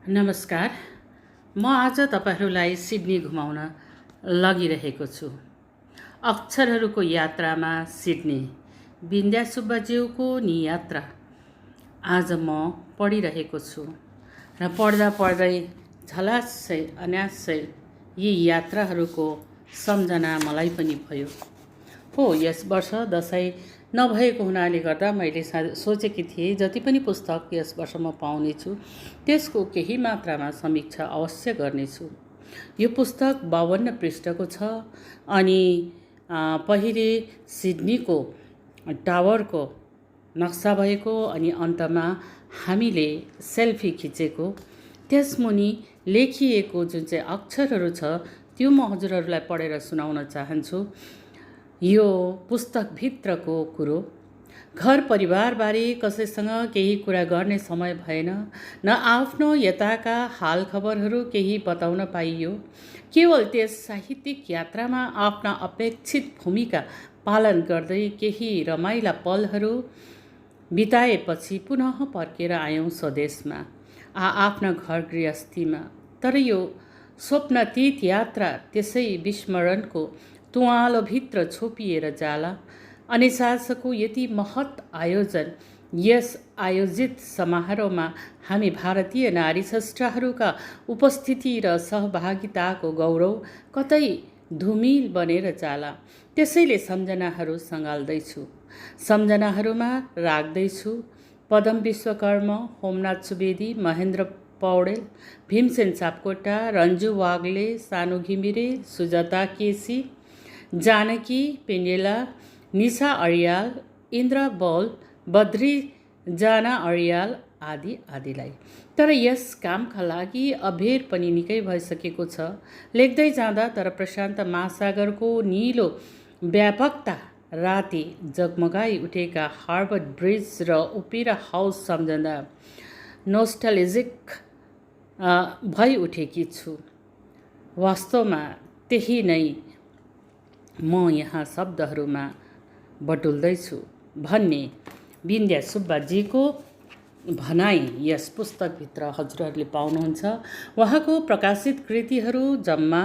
नमस्कार। म आज तपाईहरूलाई सिडनी घुमाउन लगिरहेको छु। अक्षरहरूको यात्रामा सिडनी, विन्द्या सुब्बाज्यूको नियात्रा आज म पढिरहेको छु र पढ्दा पढ्दै झलास्सै अन्यास्सै यी यात्राहरूको सम्झना मलाई पनि भयो। हो, यस वर्ष दसैँ नभएको हुनाले गर्दा मैले सोचेकी थिएँ जति पनि पुस्तक यस वर्ष म पाउनेछु त्यसको केही मात्रामा समीक्षा अवश्य गर्नेछु। यो पुस्तक 52 पृष्ठको छ अनि पहिले सिडनीको टावरको नक्सा भएको अनि अन्तमा हामीले सेल्फी खिचेको, त्यसमुनि लेखिएको जुन चाहिँ अक्षरहरू छ त्यो म हजुरहरूलाई पढेर सुनाउन चाहन्छु। यो पुस्तकभित्रको कुरो। घर परिवारबारे कसैसँग केही कुरा गर्ने समय भएन, न आफ्नो यताका हालखबरहरू केही बताउन पाइयो। केवल त्यस साहित्यिक यात्रामा आफ्ना अपेक्षित भूमिका पालन गर्दै केही रमाइला पलहरू बिताएपछि पुनः फर्केर आयौँ स्वदेशमा, आफ्ना घर गृहस्थीमा। तर यो स्वप्नातीत यात्रा त्यसै विस्मरणको तुवालोभित्र छोपिएर जाला अनि साँझको यति महत् आयोजन। यस आयोजित समारोहमा हामी भारतीय नारी स्रष्टाहरूका उपस्थिति र सहभागिताको गौरव कतै धुमिल बनेर जाला। त्यसैले सम्झनाहरू सँगाल्दैछु, सम्झनाहरूमा राख्दैछु पदम विश्वकर्म, होमनाथ सुवेदी, महेन्द्र पौडेल, भीमसेन सापकोटा, रन्जु वाग्ले, सानु घिमिरे, सुजाता केसी, जानकी पेन्डेला, निशा अरियाल, इन्द्र बौल, बद्री जाना अरियाल आदि आदिलाई। तर यस कामका लागि अबेर पनि निकै भइसकेको छ। लेख्दै जाँदा तर प्रशान्त महासागरको निलो व्यापकता, राति जगमगाई उठेका हार्बर ब्रिज र ओपेरा हाउस सम्झँदा नोस्टाल्जिक भई उठेकी छु। वास्तवमा त्यही नै म यहाँ शब्दहरूमा बटुल्दैछु भन्ने विन्द्या सुब्बाजीको भनाइ यस पुस्तकभित्र हजुरहरूले पाउनुहुन्छ। उहाँको प्रकाशित कृतिहरू जम्मा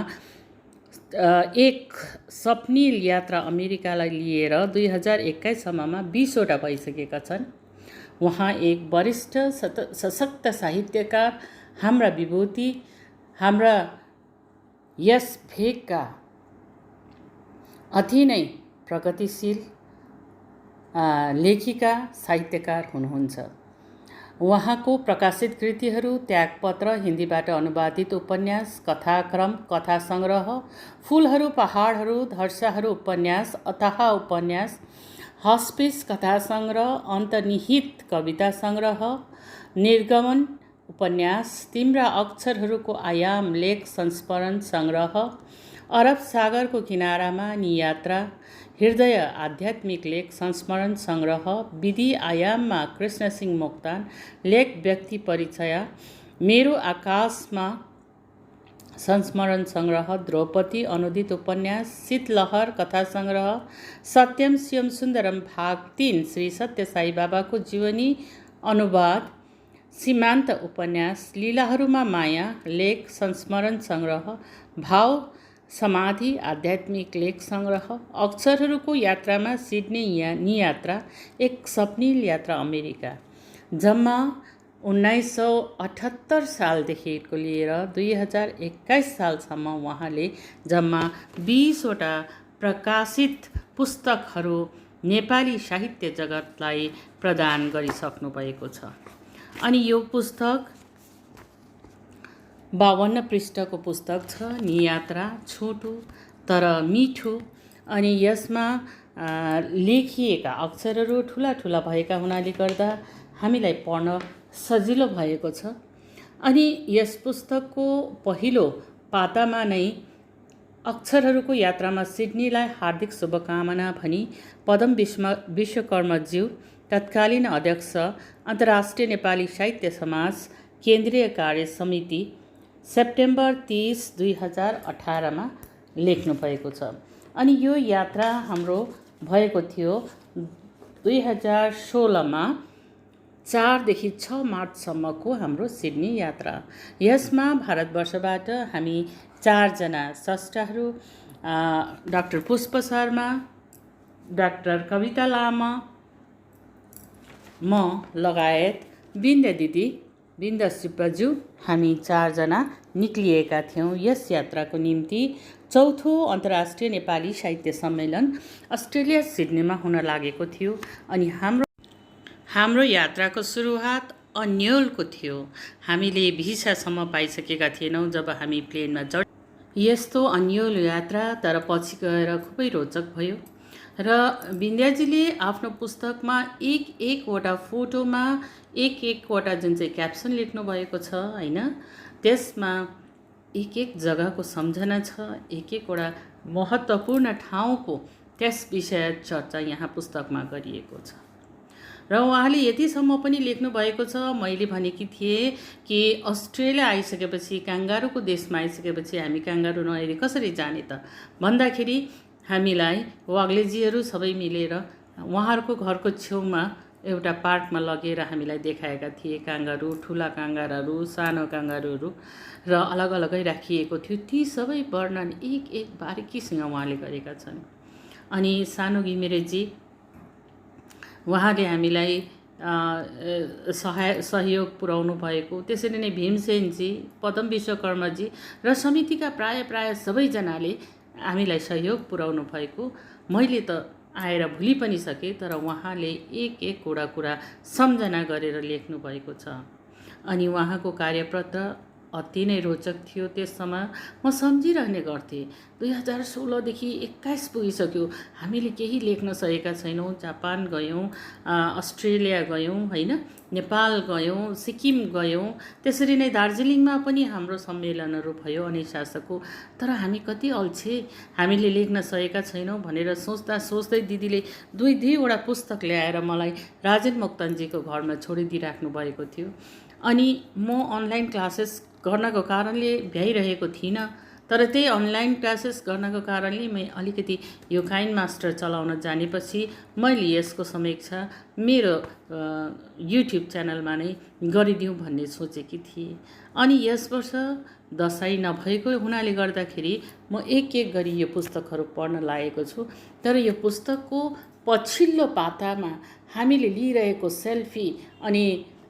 एक स्वप्निल यात्रा अमेरिकालाई लिएर 2021 सम्ममा 20वटा भइसकेका छन्। उहाँ एक वरिष्ठ सशक्त साहित्यकार, हाम्रा विभूति, हाम्रा यस भेगका अति नै प्रगतिशील लेखिका, साहित्यकार हुनुहुन्छ। उहाँको प्रकाशित कृतिहरू त्यागपत्र, हिन्दीबाट अनुवादित उपन्यास, कथाक्रम, कथा सङ्ग्रह, फुलहरू पहाडहरू, धर्साहरू उपन्यास, अथाह उपन्यास, हस्पिस कथा सङ्ग्रह, अन्तर्निहित कविता सङ्ग्रह, निर्गमन उपन्यास, तिम्रा अक्षरहरूको आयाम लेख संस्मरण सङ्ग्रह, अरब सागरको किनारामा नियात्रा, हृदय आध्यात्मिक लेख संस्मरण सङ्ग्रह, विधि आयाममा कृष्णसिंह मोक्तान लेख व्यक्ति परिचय, मेरो आकाशमा संस्मरण सङ्ग्रह, द्रौपदी अनुदित उपन्यास, शीतलहर कथा सङ्ग्रह, सत्यम शिवम सुन्दरम भाग 3 श्री सत्य साई बाबाको जीवनी अनुवाद, सीमान्त उपन्यास, लीलाहरूमा माया लेख संस्मरण सङ्ग्रह, भाव समाधि आध्यात्मिक लेख सङ्ग्रह, अक्षरहरूको यात्रामा सिडनी नियात्रा, एक स्वप्निल यात्रा अमेरिका। जम्मा 1978 सालदेखिको लिएर 2021 सालसम्म उहाँले जम्मा 20वटा प्रकाशित पुस्तकहरू नेपाली साहित्य जगतलाई प्रदान गरिसक्नु भएको छ। अनि यो पुस्तक 52 पृष्ठको पुस्तक छ। नियात्रा छोटो तर मिठो अनि यसमा लेखिएका अक्षरहरू ठुला ठुला भएका हुनाले गर्दा हामीलाई पढ्न सजिलो भएको छ। अनि यस पुस्तकको पहिलो पातामा नै अक्षरहरूको यात्रामा सिडनीलाई हार्दिक शुभकामना भनी पदम विश्वकर्मज्यू, तत्कालीन अध्यक्ष, अन्तर्राष्ट्रिय नेपाली साहित्य समाज केन्द्रीय कार्य समिति, सेप्टेम्बर 30, 2018 लेख्नु भएको छ। अनि यो यात्रा हाम्रो भएको थियो 2016 4 देखि 6 मार्चसम्मको हाम्रो सिडनी यात्रा। यसमा भारतवर्षबाट हामी 4 जना स्रष्टाहरू डाक्टर पुष्प शर्मा, डाक्टर कविता लामा, म लगायत बिन्दा दिदी, बिन्दा सुब्बाज्यू, हामी 4 जना निक्लिएका थियौँ यस यात्राको निम्ति। 4थो अन्तर्राष्ट्रिय नेपाली साहित्य सम्मेलन अस्ट्रेलिया सिडनीमा हुन लागेको थियो अनि हाम्रो यात्राको सुरुवात अन्योलको थियो। हामीले भिसासम्म पाइसकेका थिएनौँ जब हामी प्लेनमा यस्तो अन्योल यात्रा तर पछि गएर खुबै रोचक भयो र बिन्द्याजीले आफ्नो पुस्तकमा एकवटा फोटोमा एकवटा जुन चाहिँ क्याप्सन लेख्नु भएको छ हैन, त्यसमा एक जग्गाको सम्झना छ, एकवटा महत्त्वपूर्ण ठाउँको त्यस विषय चर्चा यहाँ पुस्तकमा गरिएको छ। र उहाँले यतिसम्म पनि लेख्नु भएको छ, मैले भनेकी थिएँ कि अस्ट्रेलिया आइसकेपछि, काङ्गारुको देशमा आइसकेपछि हामी काङ्गारु नहेरी कसरी जाने त भन्दाखेरि हामीलाई वाग्लेजीहरू सबै मिलेर उहाँहरूको घरको छेउमा एउटा पार्कमा लगेर हामीलाई देखाएका थिए। काङ्गारु, ठुला काङ्गारहरू, सानो काङ्गारुहरू र अलग अलगै राखिएको थियो। ती सबै वर्णन एक बारीकीसँग उहाँले गरेका छन्। अनि सानो घिमिरेजी, उहाँले हामीलाई सहयोग पुर्याउनु भएको। त्यसरी नै भीमसेनजी, पदम विश्वकर्माजी र समितिका प्राय सबैजनाले हामीलाई सहयोग पुर्याउनु भएको मैले त आएर भुलि पनि सकेँ, तर उहाँले एकवटा कुरा सम्झना गरेर लेख्नु भएको छ। अनि उहाँको कार्यपत्र अति नै रोचक थियो। त्यस समय म सम्झिरहने गर्थेँ 2016 देखि 21 पुगिसक्यो, हामीले केही लेख्न सकेका छैनौँ। जापान गयौँ, अस्ट्रेलिया गयौँ हैन, नेपाल गयौँ, सिक्किम गयौँ, त्यसरी नै दार्जिलिङमा पनि हाम्रो सम्मेलनहरू भयो अनिशासको। तर हामी कति अल्छे, हामीले लेख्न सकेका छैनौँ भनेर सोच्दै दिदीले दुईवटा पुस्तक ल्याएर मलाई राजेन मोक्तानजीको घरमा छोडिदिइराख्नु भएको थियो। अनि म अनलाइन क्लासेस गर्नको कारणले भ्याइरहेको थिइनँ, तर त्यही अनलाइन क्लासेस गर्नको कारणले म अलिकति यो काइन मास्टर चलाउन जानेपछि मैले यसको समीक्षा मेरो युट्युब च्यानलमा नै गरिदिउँ भन्ने सोचेकी थिएँ। अनि यस वर्ष दसैँ नभएको हुनाले गर्दाखेरि म एक गरी यो पुस्तकहरू पढ्न लागेको छु। तर यो पुस्तकको पछिल्लो पातामा हामीले लिइरहेको सेल्फी अनि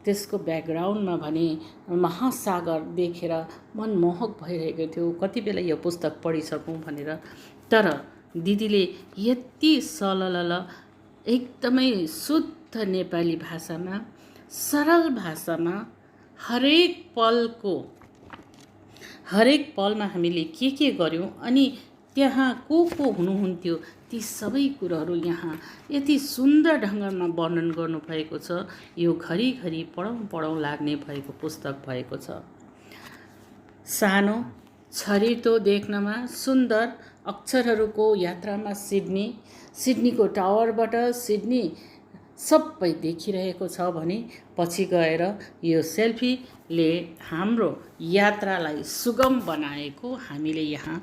त्यसको ब्याकग्राउन्डमा भने महासागर देखेर मनमोहक भइरहेको थियो। कति बेला यो पुस्तक पढिसकौँ भनेर, तर दिदीले यति सलल एकदमै शुद्ध नेपाली भाषामा, सरल भाषामा हरेक पलमा हामीले के गर्यौँ अनि त्यहाँ को हुनुहुन्थ्यो, ती सबै कुराहरू यहाँ यति सुन्दर ढङ्गमा वर्णन गर्नुभएको छ। यो घरिघरि पढौँ लाग्ने भएको पुस्तक भएको छ। सानो, छरितो देख्नमा सुन्दर अक्षरहरूको यात्रामा सिडनीको टावरबाट सिडनी सबै देखिरहेको छ भने पछि गएर यो सेल्फीले हाम्रो यात्रालाई सुगम बनाएको हामीले यहाँ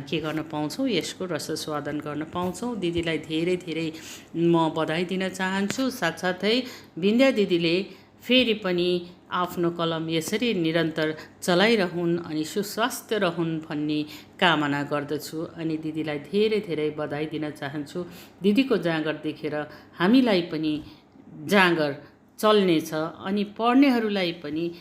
के गर्न पाउँछौँ, यसको रसस्वादन गर्न पाउँछौँ। दिदीलाई धेरै म बधाई दिन चाहन्छु। साथसाथै बिन्द्या दिदीले फेरि पनि आफ्नो कलम यसरी निरन्तर चलाइरहन् अनि सुस्वास्थ्य रहन् भन्ने कामना गर्दछु। अनि दिदीलाई धेरै बधाई दिन चाहन्छु। दिदीको जाँगर देखेर हामीलाई पनि जाँगर चल्नेछ अनि पढ्नेहरूलाई पनि